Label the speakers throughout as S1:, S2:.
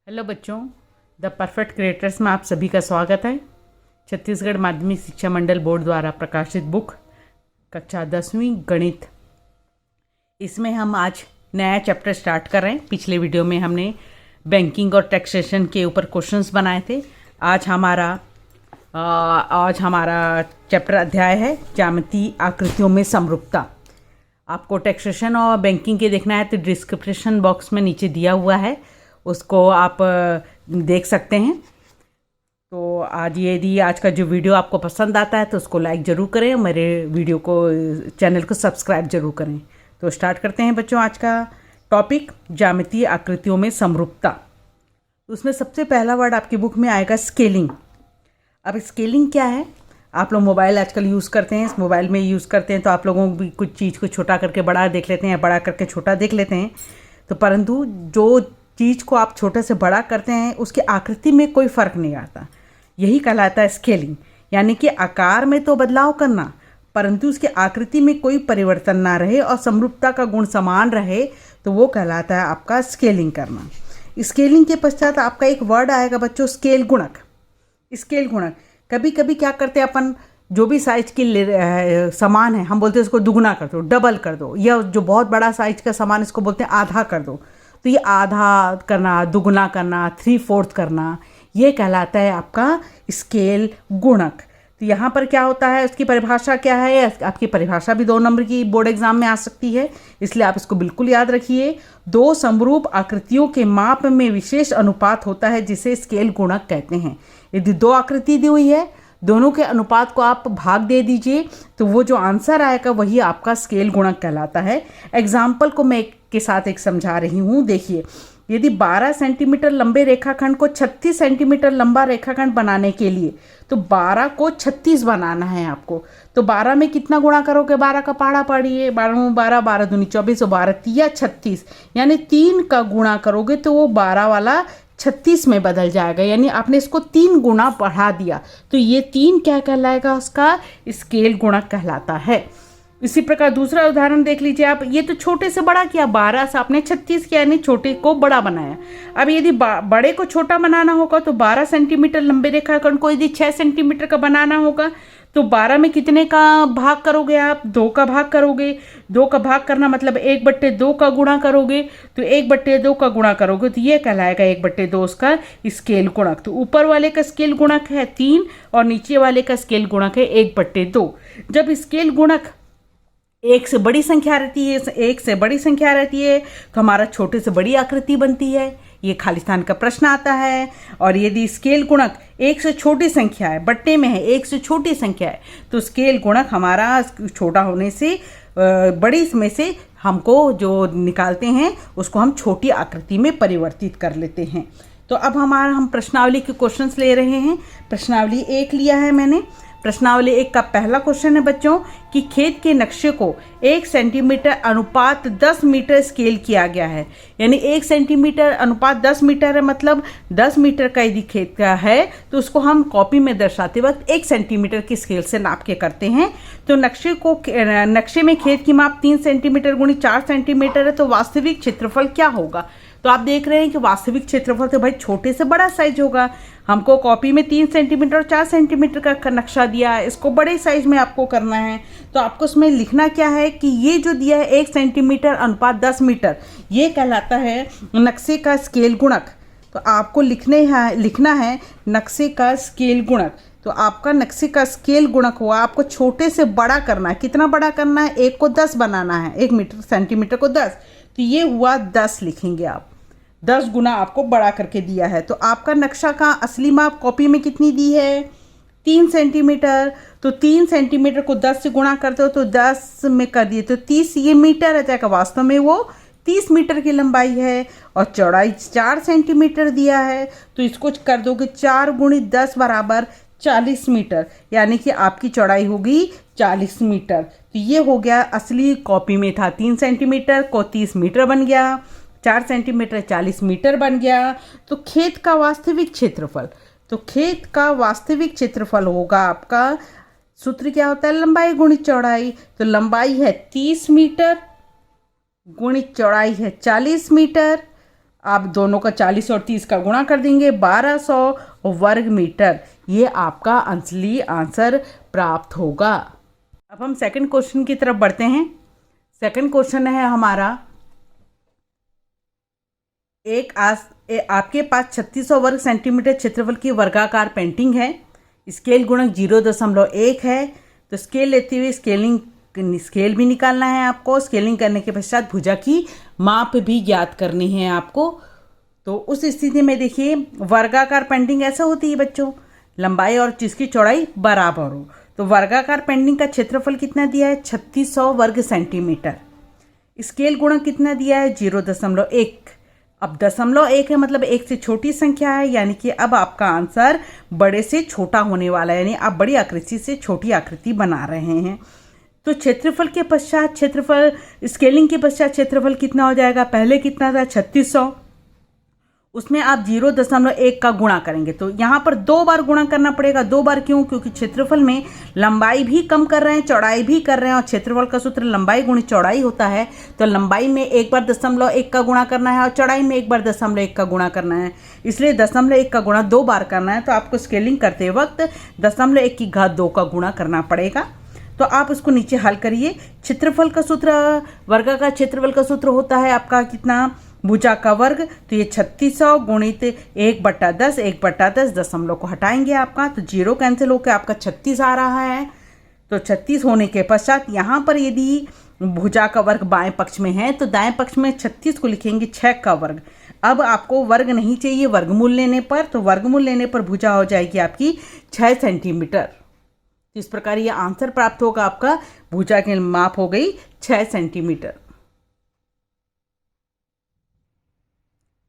S1: Hello बच्चों, the perfect creators में आप सभी का स्वागत है। छत्तीसगढ़ माध्यमिक शिक्षा मंडल बोर्ड द्वारा प्रकाशित बुक कक्षा 10वीं गणित, इसमें हम आज नया चैप्टर स्टार्ट कर रहे हैं। पिछले वीडियो में हमने बैंकिंग और टैक्सेशन के ऊपर क्वेश्चंस बनाए थे। आज हमारा चैप्टर अध्याय है ज्यामितीय आकृतियों में समरूपता। आपको टैक्सेशन और बैंकिंग के देखना है तो डिस्क्रिप्शन बॉक्स में नीचे दिया हुआ है, उसको आप देख सकते हैं। तो यदि आज का जो वीडियो आपको पसंद आता है तो उसको लाइक ज़रूर करें और मेरे वीडियो को चैनल को सब्सक्राइब ज़रूर करें। तो स्टार्ट करते हैं बच्चों। आज का टॉपिक ज्यामितीय आकृतियों में समरूपता। उसमें सबसे पहला वर्ड आपकी बुक में आएगा स्केलिंग। अब स्केलिंग क्या है? आप लोग मोबाइल आजकल यूज़ करते हैं, इस मोबाइल में यूज़ करते हैं तो आप लोगों भी कुछ चीज़ को छोटा करके बड़ा देख लेते हैं, बड़ा करके छोटा देख लेते हैं। तो परंतु जो चीज़ को आप छोटे से बड़ा करते हैं उसकी आकृति में कोई फ़र्क नहीं आता, यही कहलाता है स्केलिंग। यानी कि आकार में तो बदलाव करना परंतु उसकी आकृति में कोई परिवर्तन ना रहे और समरूपता का गुण समान रहे, तो वो कहलाता है आपका स्केलिंग करना। स्केलिंग के पश्चात आपका एक वर्ड आएगा बच्चों, स्केल गुणक। स्केल गुणक कभी कभी क्या करते हैं अपन, जो भी साइज की सामान है हम बोलते हैं उसको दुगुना कर दो, डबल कर दो, या जो बहुत बड़ा साइज का सामान इसको बोलते हैं आधा कर दो। तो ये आधा करना, दुगुना करना, 3/4 करना, ये कहलाता है आपका स्केल गुणक। तो यहाँ पर क्या होता है, उसकी परिभाषा क्या है? आपकी परिभाषा भी 2 नंबर की बोर्ड एग्जाम में आ सकती है, इसलिए आप इसको बिल्कुल याद रखिए। 2 समरूप आकृतियों के माप में विशेष अनुपात होता है जिसे स्केल गुणक कहते हैं। यदि 2 आकृति दी हुई है, दोनों के अनुपात को आप भाग दे दीजिए तो वो जो आंसर आएगा वही आपका स्केल गुणक कहलाता है। एग्जाम्पल को मैं के साथ एक समझा रही हूँ। देखिए, यदि 12 सेंटीमीटर लंबे रेखाखंड को 36 सेंटीमीटर लंबा रेखाखंड बनाने के लिए तो 12 को 36 बनाना है आपको, तो 12 में कितना गुणा करोगे? 12 का पहाड़ा पढ़िए, 12 12, 12 दूनी 24, 12 तिया 36, यानी 3 का गुणा करोगे तो वो 12 वाला 36 में बदल जाएगा, यानी आपने इसको 3 गुना बढ़ा दिया, तो ये 3 क्या कहलाएगा? उसका स्केल गुणक कहलाता है। इसी प्रकार दूसरा उदाहरण देख लीजिए आप। ये तो छोटे से बड़ा किया, 12 से आपने 36 किया, यानी छोटे को बड़ा बनाया। अब यदि बड़े को छोटा बनाना होगा तो 12 सेंटीमीटर लंबे रेखाखंड को यदि 6 सेंटीमीटर का बनाना होगा तो 12 में कितने का भाग करोगे आप? 2 का भाग करोगे। 2 का भाग करना मतलब 1/2 का गुणा करोगे, तो 1/2 का गुणा करोगे तो ये कहलाएगा 1/2 उसका स्केल गुणक। तो ऊपर वाले का स्केल गुणक है 3 और नीचे वाले का स्केल गुणक है 1/2। जब स्केल गुणक एक से बड़ी संख्या रहती है तो हमारा छोटे से बड़ी आकृति बनती है, ये खाली स्थान का प्रश्न आता है। और यदि स्केल गुणक 1 से छोटी संख्या है, बट्टे में है 1 से छोटी संख्या है, तो स्केल गुणक हमारा छोटा होने से बड़ी में से हमको जो निकालते हैं उसको हम छोटी आकृति में परिवर्तित कर लेते हैं। तो अब हम प्रश्नावली के क्वेश्चंस ले रहे हैं। प्रश्नावली 1 लिया है मैंने। प्रश्नावली 1 का पहला क्वेश्चन है बच्चों कि खेत के नक्शे को 1 सेंटीमीटर अनुपात 10 मीटर स्केल किया गया है। यानी 1 सेंटीमीटर अनुपात 10 मीटर है, मतलब 10 मीटर का यदि खेत का है तो उसको हम कॉपी में दर्शाते वक्त 1 सेंटीमीटर की स्केल से नाप के करते हैं। तो नक्शे में खेत की माप 3 सेंटीमीटर गुणी 4 सेंटीमीटर है, तो वास्तविक क्षेत्रफल क्या होगा? तो आप देख रहे हैं कि वास्तविक क्षेत्रफल तो भाई छोटे से बड़ा साइज होगा। हमको कॉपी में 3 सेंटीमीटर और 4 सेंटीमीटर का नक्शा दिया है, इसको बड़े साइज में आपको करना है। तो आपको इसमें लिखना क्या है कि ये जो दिया है 1 सेंटीमीटर अनुपात 10 मीटर, ये कहलाता है नक्शे का स्केल गुणक। तो आपको लिखना है नक्शे का स्केल गुणक। तो आपका नक्शे का स्केल गुणक हुआ, आपको छोटे से बड़ा करना है। कितना बड़ा करना है? 1 को 10 बनाना है, 1 सेंटीमीटर को 10, तो ये हुआ 10 लिखेंगे आप। 10 गुना आपको बड़ा करके दिया है। तो आपका नक्शा का असली माप कॉपी में कितनी दी है? 3 सेंटीमीटर। तो 3 सेंटीमीटर को 10 से गुणा करते हो तो 10 में कर दिए तो 30 ये मीटर आ जाएगा। वास्तव में वो 30 मीटर की लंबाई है और चौड़ाई 4 सेंटीमीटर दिया है, तो इसको कर दोगे 4 गुणी 10 बराबर 40 मीटर, यानी कि आपकी चौड़ाई होगी 40 मीटर। तो ये हो गया, असली कॉपी में था 3 सेंटीमीटर को 30 मीटर बन गया, 4 सेंटीमीटर 40 मीटर बन गया। तो खेत का वास्तविक क्षेत्रफल होगा आपका, सूत्र क्या होता है? लंबाई गुणी चौड़ाई। तो लंबाई है 30 मीटर गुणित चौड़ाई है 40 मीटर आप दोनों का 40 और 30 का गुणा कर देंगे, 1200 वर्ग मीटर। ये आपका असली आंसर प्राप्त होगा। अब हम सेकंड क्वेश्चन की तरफ बढ़ते हैं। सेकंड क्वेश्चन है हमारा, आपके पास 3600 वर्ग सेंटीमीटर क्षेत्रफल की वर्गाकार पेंटिंग है। स्केल गुणक 0.1 है। तो स्केल लेते हुए स्केल भी निकालना है आपको। स्केलिंग करने के पश्चात भुजा की माप भी ज्ञात करनी है आपको। तो उस स्थिति में देखिए, वर्गाकार पेंटिंग ऐसा होती है बच्चों, लंबाई और जिसकी चौड़ाई बराबर हो। तो वर्गाकार पेंटिंग का क्षेत्रफल कितना दिया है? 3600 वर्ग सेंटीमीटर। स्केल गुणक कितना दिया है? 0.1। अब 0.1 है मतलब एक से छोटी संख्या है, यानी कि अब आपका आंसर बड़े से छोटा होने वाला है, यानी आप बड़ी आकृति से छोटी आकृति बना रहे हैं। तो क्षेत्रफल के पश्चात स्केलिंग के पश्चात क्षेत्रफल कितना हो जाएगा? पहले कितना था? 3600, उसमें आप 0.1 का गुणा करेंगे। तो यहाँ पर 2 बार गुणा करना पड़ेगा। 2 बार क्यों? क्योंकि क्षेत्रफल में लंबाई भी कम कर रहे हैं, चौड़ाई भी कर रहे हैं, और क्षेत्रफल का सूत्र लंबाई गुणित चौड़ाई होता है। तो लंबाई में एक बार 0.1 का गुणा करना है और चौड़ाई में एक बार 0.1 का गुणा करना है, इसलिए 0.1 का गुणा 2 बार करना है। तो आपको स्केलिंग करते वक्त 0.1 की घात 2 का गुणा करना पड़ेगा। तो आप उसको नीचे हल करिए। क्षेत्रफल का सूत्र, वर्गाकार क्षेत्रफल का सूत्र होता है आपका कितना? भुजा का वर्ग। तो ये 3600 गुणित 1/10, 1/10 दशमलव को हटाएंगे आपका, तो 0 कैंसिल होकर आपका 36 आ रहा है। तो 36 होने के पश्चात यहाँ पर यदि भुजा का वर्ग बाएं पक्ष में है तो दाएं पक्ष में 36 को लिखेंगे 6 का वर्ग। अब आपको वर्ग नहीं चाहिए वर्गमूल लेने पर, तो वर्गमूल लेने पर भुजा हो जाएगी आपकी 6 सेंटीमीटर। तो इस प्रकार ये आंसर प्राप्त होगा आपका। भुजा की माप हो गई 6 सेंटीमीटर।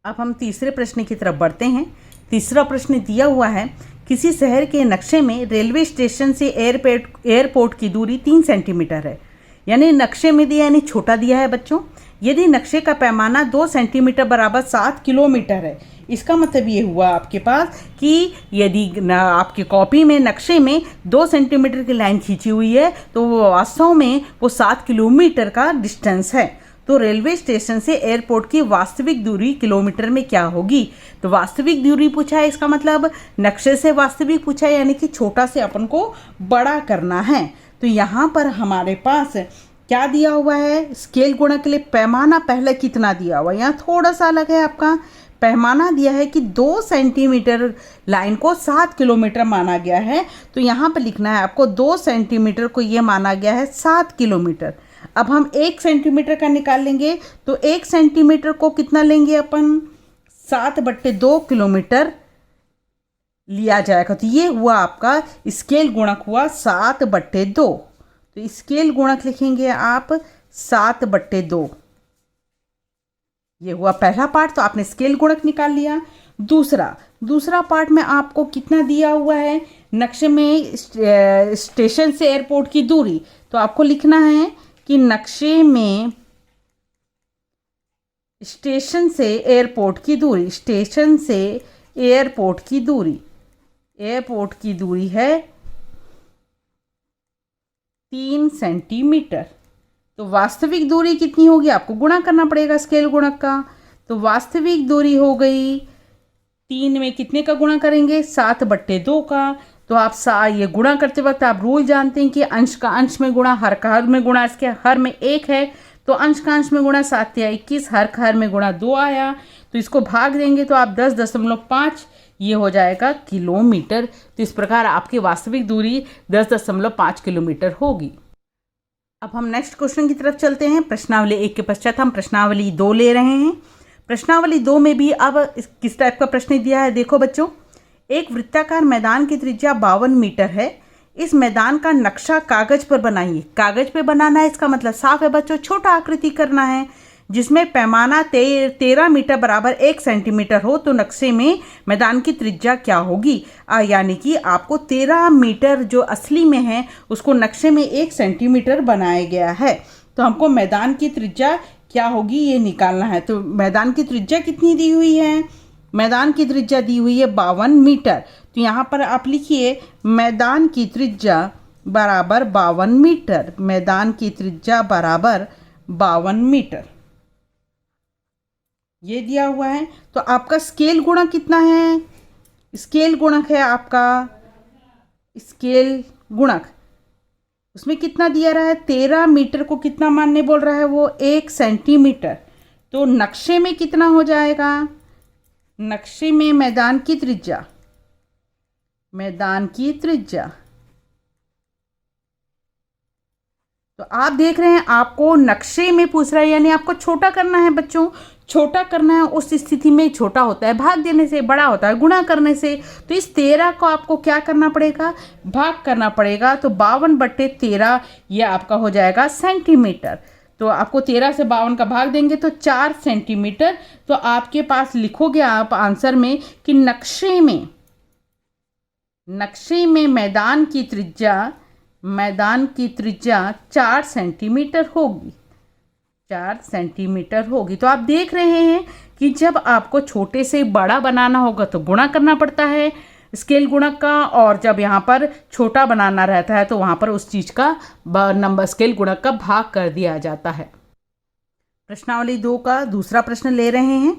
S1: अब हम तीसरे प्रश्न की तरफ बढ़ते हैं। तीसरा प्रश्न दिया हुआ है, किसी शहर के नक्शे में रेलवे स्टेशन से एयरपोर्ट की दूरी 3 सेंटीमीटर है। यानी नक्शे में दिया, यानी छोटा दिया है बच्चों। यदि नक्शे का पैमाना 2 सेंटीमीटर बराबर 7 किलोमीटर है, इसका मतलब ये हुआ आपके पास कि यदि आपकी कॉपी में नक्शे में 2 सेंटीमीटर की लाइन खींची हुई है तो वो वास्तव में वो 7 किलोमीटर का डिस्टेंस है। तो रेलवे स्टेशन से एयरपोर्ट की वास्तविक दूरी किलोमीटर में क्या होगी? तो वास्तविक दूरी पूछा है, इसका मतलब नक्शे से वास्तविक पूछा है, यानी कि छोटा से अपन को बड़ा करना है। तो यहाँ पर हमारे पास क्या दिया हुआ है? स्केल गुणक के लिए पैमाना पहले कितना दिया हुआ है, यहाँ थोड़ा सा अलग है। आपका पैमाना दिया है कि 2 सेंटीमीटर लाइन को 7 किलोमीटर माना गया है। तो यहाँ पर लिखना है आपको 2 सेंटीमीटर को ये माना गया है 7 किलोमीटर। अब हम 1 सेंटीमीटर का निकाल लेंगे, तो 1 सेंटीमीटर को कितना लेंगे अपन? 7/2 किलोमीटर लिया जाएगा। तो ये हुआ आपका स्केल गुणक हुआ 7/2। तो स्केल गुणक लिखेंगे आप 7/2। ये हुआ पहला पार्ट, तो आपने स्केल गुणक निकाल लिया। दूसरा पार्ट में आपको कितना दिया हुआ है? नक्शे में स्टेशन से एयरपोर्ट की दूरी। तो आपको लिखना है कि नक्शे में स्टेशन से एयरपोर्ट की दूरी, स्टेशन से एयरपोर्ट की दूरी है 3 सेंटीमीटर। तो वास्तविक दूरी कितनी होगी? आपको गुणा करना पड़ेगा स्केल गुणक का। तो वास्तविक दूरी हो गई 3 में कितने का गुणा करेंगे? 7/2 का। तो आप ये गुणा करते वक्त आप रूल जानते हैं कि अंश का अंश में गुणा, हर का हर में गुणा। इसके हर में 1 है तो अंश का अंश में गुणा 7 या 21, हर का हर में गुणा 2 आया। तो इसको भाग देंगे तो आप 10.5, ये हो जाएगा किलोमीटर। तो इस प्रकार आपकी वास्तविक दूरी 10.5 किलोमीटर होगी। अब हम नेक्स्ट क्वेश्चन की तरफ चलते हैं। प्रश्नावली 1 के पश्चात हम प्रश्नावली 2 ले रहे हैं। प्रश्नावली 2 में भी अब किस टाइप का प्रश्न दिया है? देखो बच्चों, एक वृत्ताकार मैदान की त्रिज्या 52 मीटर है। इस मैदान का नक्शा कागज पर बनाइए। कागज पे बनाना है, इसका मतलब साफ है बच्चों, छोटा आकृति करना है जिसमें पैमाना 13 मीटर बराबर 1 सेंटीमीटर हो। तो नक्शे में मैदान की त्रिज्या क्या होगी? यानी कि आपको 13 मीटर जो असली में है उसको नक्शे में 1 सेंटीमीटर बनाया गया है। तो हमको मैदान की त्रिज्या क्या होगी ये निकालना है। तो मैदान की त्रिज्या कितनी दी हुई है? मैदान की त्रिज्या दी हुई है 52 मीटर। तो यहाँ पर आप लिखिए मैदान की त्रिज्या बराबर 52 मीटर। मैदान की त्रिज्या बराबर 52 मीटर। ये दिया हुआ है। तो आपका स्केल गुणक कितना है? स्केल गुणक है आपका, स्केल गुणक उसमें कितना दिया रहा है? 13 मीटर को कितना मानने बोल रहा है वो? 1 सेंटीमीटर। तो नक्शे में कितना हो जाएगा? नक्शे में मैदान की त्रिज्या, मैदान की त्रिज्या। तो आप देख रहे हैं आपको नक्शे में पूछ रहा है, यानी आपको छोटा करना है बच्चों, छोटा करना है। उस स्थिति में छोटा होता है भाग देने से, बड़ा होता है गुणा करने से। तो इस 13 को आपको क्या करना पड़ेगा? भाग करना पड़ेगा। तो 52/13 ये आपका हो जाएगा सेंटीमीटर। तो आपको 13 से 52 का भाग देंगे तो 4 सेंटीमीटर। तो आपके पास लिखोगे आप आंसर में कि नक्शे में मैदान की त्रिज्या 4 सेंटीमीटर होगी, 4 सेंटीमीटर होगी। तो आप देख रहे हैं कि जब आपको छोटे से बड़ा बनाना होगा तो गुणा करना पड़ता है स्केल गुणक का, और जब यहाँ पर छोटा बनाना रहता है तो वहाँ पर उस चीज़ का नंबर स्केल गुणक का भाग कर दिया जाता है। प्रश्नावली 2 का दूसरा प्रश्न ले रहे हैं।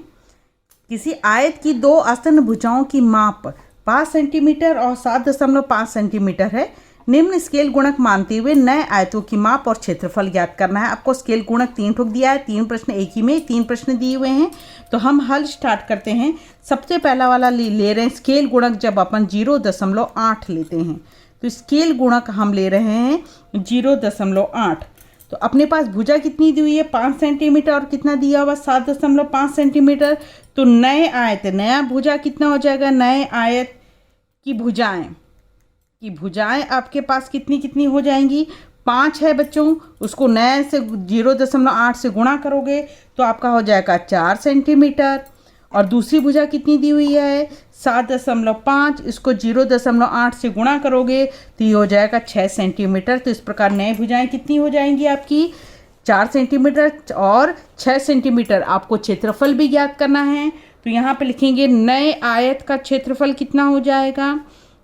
S1: किसी आयत की 2 आसन्न भुजाओं की माप 5 सेंटीमीटर और 7.5 सेंटीमीटर है। निम्न स्केल गुणक मानते हुए नए आयतों की माप और क्षेत्रफल ज्ञात करना है। आपको स्केल गुणक 3 ठोक दिया है, 3 प्रश्न एक ही में 3 प्रश्न दिए हुए हैं। तो हम हल स्टार्ट करते हैं। सबसे पहला वाला ले रहे हैं स्केल गुणक, जब अपन 0.8 लेते हैं तो स्केल गुणक हम ले रहे हैं 0.8। तो अपने पास भुजा कितनी दी हुई है? 5 सेंटीमीटर और कितना दिया हुआ? 7.5 सेंटीमीटर। तो नए आयत, नया भुजा कितना हो जाएगा? नए आयत की भुजाएं आपके पास कितनी हो जाएंगी? 5 है बच्चों, उसको नए से 0.8 से गुणा करोगे तो आपका हो जाएगा 4 सेंटीमीटर। और दूसरी भुजा कितनी दी हुई है? 7.5, इसको 0.8 से गुणा करोगे तो ये हो जाएगा 6 सेंटीमीटर। तो इस प्रकार नए भुजाएं कितनी हो जाएंगी आपकी? 4 सेंटीमीटर और 6 सेंटीमीटर। आपको क्षेत्रफल भी ज्ञात करना है। तो यहाँ पे लिखेंगे नए आयत का क्षेत्रफल कितना हो जाएगा?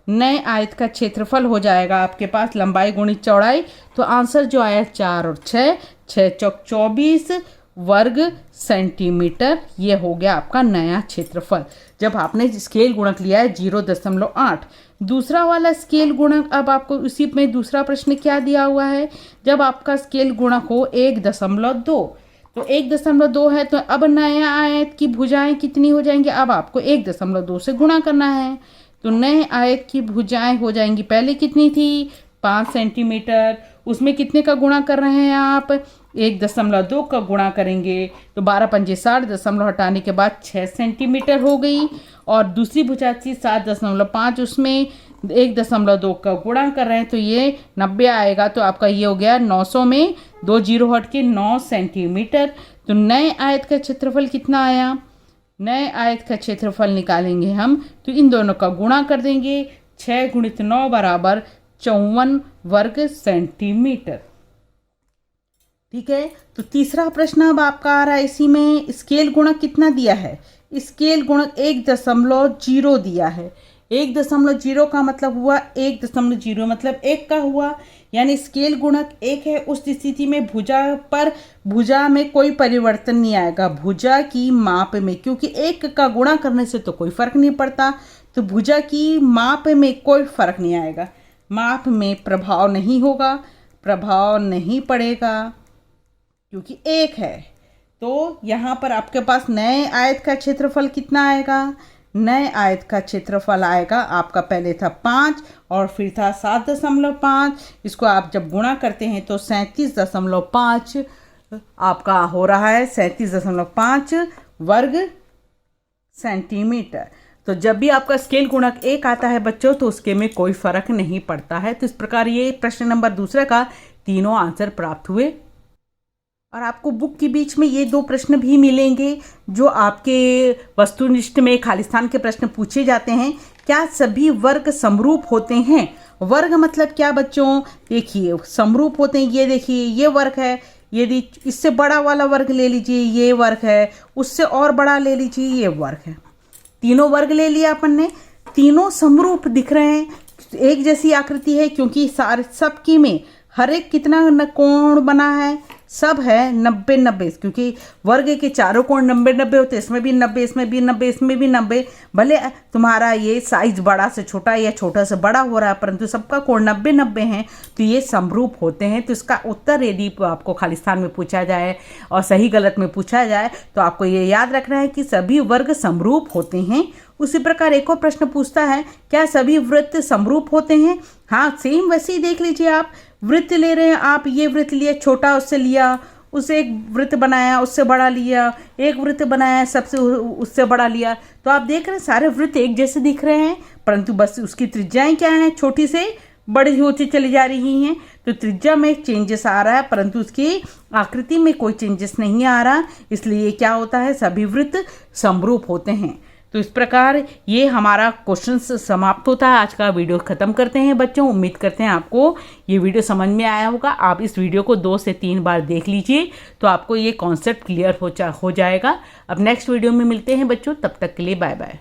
S1: नए आयत का क्षेत्रफल हो जाएगा आपके पास लंबाई गुणित चौड़ाई। तो आंसर जो आया 4 और 6, 6 चौक 24 वर्ग सेंटीमीटर। ये हो गया आपका नया क्षेत्रफल जब आपने स्केल गुणक लिया है 0.8। दूसरा वाला स्केल गुणक, अब आपको उसी में दूसरा प्रश्न क्या दिया हुआ है? जब आपका स्केल गुणक हो 1.2, तो 1.2 है तो अब नया आयत की भुजाएं कितनी हो जाएंगी? अब आपको 1.2 से गुणा करना है। तो नए आयत की भुजाएं हो जाएंगी, पहले कितनी थी? 5 सेंटीमीटर। उसमें कितने का गुणा कर रहे हैं आप? 1.2 का गुणा करेंगे तो 12 पंजे 60, दशमलव हटाने के बाद 6 सेंटीमीटर हो गई। और दूसरी भुजा थी 7.5, उसमें 1.2 का गुणा कर रहे हैं तो ये 90 आएगा। तो आपका ये हो गया 900 में 2 जीरो हट के 9 सेंटीमीटर। तो नए आयत का क्षेत्रफल कितना आया? नए आयत का क्षेत्रफल निकालेंगे हम तो इन दोनों का गुणा कर देंगे। 6 × 9 = 54 वर्ग सेंटीमीटर। ठीक है। तो तीसरा प्रश्न अब आपका आ रहा है, इसी में स्केल गुणक कितना दिया है? स्केल गुणक 1.0 दिया है। 1.0 का मतलब हुआ 1.0 मतलब 1 का हुआ, यानी स्केल गुणक 1 है। उस स्थिति में भुजा में कोई परिवर्तन नहीं आएगा भुजा की माप में, क्योंकि 1 का गुणा करने से तो कोई फर्क नहीं पड़ता। तो भुजा की माप में कोई फर्क नहीं आएगा, माप में प्रभाव नहीं होगा, प्रभाव नहीं पड़ेगा क्योंकि 1 है। तो यहाँ पर आपके पास नए आयत का क्षेत्रफल कितना आएगा? नए आयत का क्षेत्रफल आएगा आपका, पहले था 5 और फिर था 7.5। इसको आप जब गुणा करते हैं तो 37.5 आपका हो रहा है, 37.5 वर्ग सेंटीमीटर। तो जब भी आपका स्केल गुणक 1 आता है बच्चों तो उसके में कोई फर्क नहीं पड़ता है। तो इस प्रकार ये प्रश्न नंबर दूसरे का तीनों आंसर प्राप्त हुए। और आपको बुक के बीच में ये 2 प्रश्न भी मिलेंगे जो आपके वस्तुनिष्ठ में खालिस्तान के प्रश्न पूछे जाते हैं। क्या सभी वर्ग समरूप होते हैं? वर्ग मतलब क्या बच्चों? देखिए समरूप होते हैं, ये देखिए ये वर्ग है, यदि इससे बड़ा वाला वर्ग ले लीजिए ये वर्ग है, उससे और बड़ा ले लीजिए ये वर्ग है। तीनों वर्ग ले लिया अपन ने, तीनों समरूप दिख रहे हैं, एक जैसी आकृति है क्योंकि सारे सबकी में हर एक कितना कोण बना है, सब है 90-90, क्योंकि वर्ग के चारों कोण 90-90 होते, इसमें भी 90, इसमें भी 90, इसमें भी 90। भले तुम्हारा ये साइज बड़ा से छोटा या छोटा से बड़ा हो रहा है, परंतु सबका कोण 90-90 है, तो ये समरूप होते हैं। तो इसका उत्तर यदि आपको खालिस्तान में पूछा जाए और सही गलत में पूछा जाए तो आपको ये याद रखना है कि सभी वर्ग समरूप होते हैं। उसी प्रकार एक और प्रश्न पूछता है, क्या सभी वृत्त समरूप होते हैं? हाँ, सेम वैसे ही देख लीजिए, आप वृत्त ले रहे हैं, आप ये वृत्त लिए, छोटा उससे लिया, उसे एक वृत्त बनाया, उससे बड़ा लिया, एक वृत्त बनाया, सबसे उससे बड़ा लिया, तो आप देख रहे हैं सारे वृत्त एक जैसे दिख रहे हैं, परंतु बस उसकी त्रिज्याएं क्या हैं, छोटी से बड़ी होती चली जा रही हैं। तो त्रिज्या में चेंजेस आ रहा है, परंतु उसकी आकृति में कोई चेंजेस नहीं आ रहा, इसलिए क्या होता है, सभी वृत्त समरूप होते हैं। तो इस प्रकार ये हमारा क्वेश्चन समाप्त होता है। आज का वीडियो ख़त्म करते हैं बच्चों। उम्मीद करते हैं आपको ये वीडियो समझ में आया होगा। आप इस वीडियो को 2 से 3 बार देख लीजिए तो आपको ये कॉन्सेप्ट क्लियर हो जाएगा। अब नेक्स्ट वीडियो में मिलते हैं बच्चों, तब तक के लिए बाय बाय।